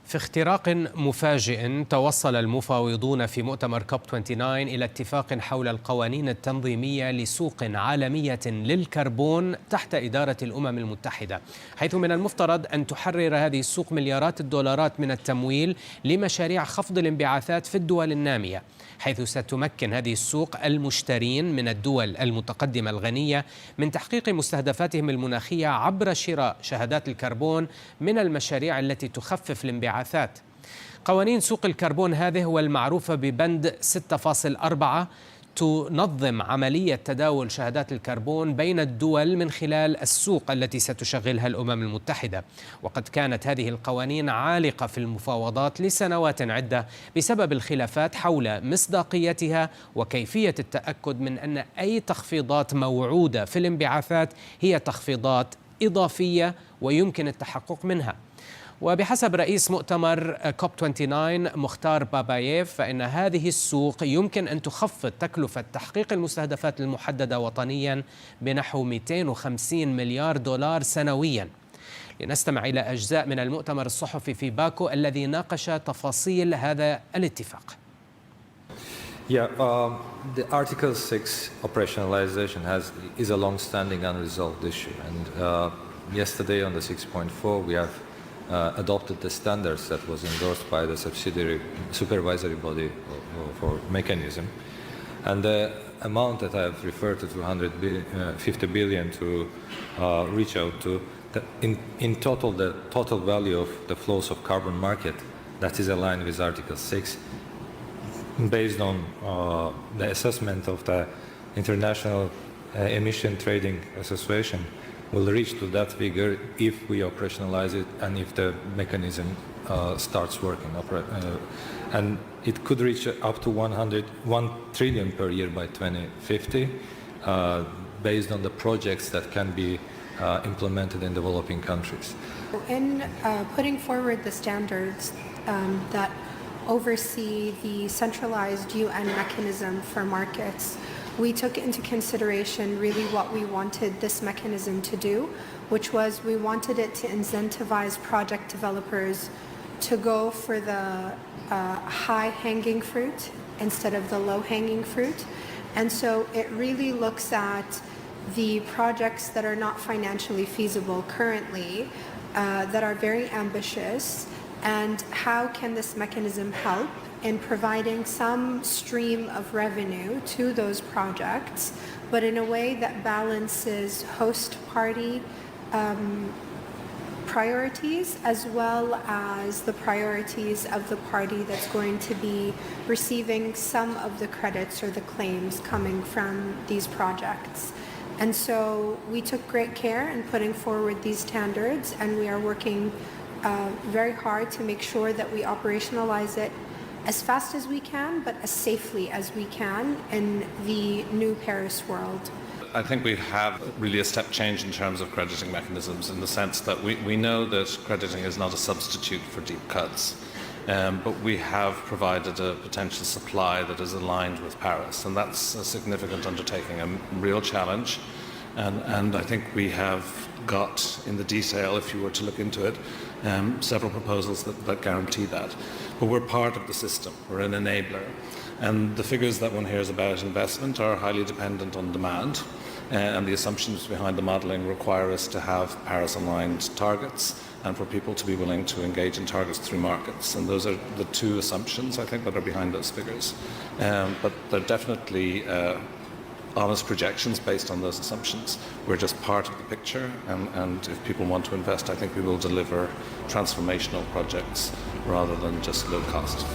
في اختراق مفاجئ توصل المفاوضون في مؤتمر كوب 29 إلى اتفاق حول القوانين التنظيمية لسوق عالمية للكربون تحت إدارة الأمم المتحدة، حيث من المفترض أن تحرر هذه السوق مليارات الدولارات من التمويل لمشاريع خفض الانبعاثات في الدول النامية، حيث ستمكن هذه السوق المشترين من الدول المتقدمة الغنية من تحقيق مستهدفاتهم المناخية عبر شراء شهادات الكربون من المشاريع التي تخفف الانبعاثات. قوانين سوق الكربون هذه والمعروفة ببند 6.4 تنظم عملية تداول شهادات الكربون بين الدول من خلال السوق التي ستشغلها الأمم المتحدة. وقد كانت هذه القوانين عالقة في المفاوضات لسنوات عدة بسبب الخلافات حول مصداقيتها وكيفية التأكد من أن أي تخفيضات موعودة في الانبعاثات هي تخفيضات إضافية ويمكن التحقق منها. وبحسب رئيس مؤتمر كوب 29 مختار بابايف، فإن هذه السوق يمكن أن تخفض تكلفة تحقيق المستهدفات المحددة وطنيا بنحو 250 مليار دولار سنويا. لنستمع إلى أجزاء من المؤتمر الصحفي في باكو الذي ناقش تفاصيل هذا الاتفاق. The Article 6 operationalization is a long-standing unresolved issue, and yesterday on the 6.4 we have adopted the standards that was endorsed by the subsidiary supervisory body for mechanism, and the amount that I have referred to 250 billion to reach out to in total, the total value of the flows of carbon market that is aligned with Article 6 based on the assessment of the International Emission Trading Association will reach to that figure if we operationalize it and if the mechanism starts working. And it could reach up to 1 trillion per year by 2050 based on the projects that can be implemented in developing countries. In putting forward the standards that oversee the centralized UN mechanism for markets, we took into consideration really what we wanted this mechanism to do, which was we wanted it to incentivize project developers to go for the high-hanging fruit instead of the low-hanging fruit. And so it really looks at the projects that are not financially feasible currently, that are very ambitious, and how can this mechanism help in providing some stream of revenue to those projects, but in a way that balances host party priorities as well as the priorities of the party that's going to be receiving some of the credits or the claims coming from these projects. And so we took great care in putting forward these standards, and we are working very hard to make sure that we operationalize it as fast as we can, but as safely as we can in the new Paris world. I think we have really a step change in terms of crediting mechanisms, in the sense that we know that crediting is not a substitute for deep cuts, but we have provided a potential supply that is aligned with Paris, and that's a significant undertaking, a real challenge. And I think we have got, in the detail, if you were to look into it, several proposals that guarantee that. But we're part of the system, we're an enabler. And the figures that one hears about investment are highly dependent on demand, and the assumptions behind the modelling require us to have Paris-aligned targets and for people to be willing to engage in targets through markets. And those are the two assumptions, I think, that are behind those figures. But they're definitely honest projections based on those assumptions. We're just part of the picture, and if people want to invest, I think we will deliver transformational projects rather than just low cost.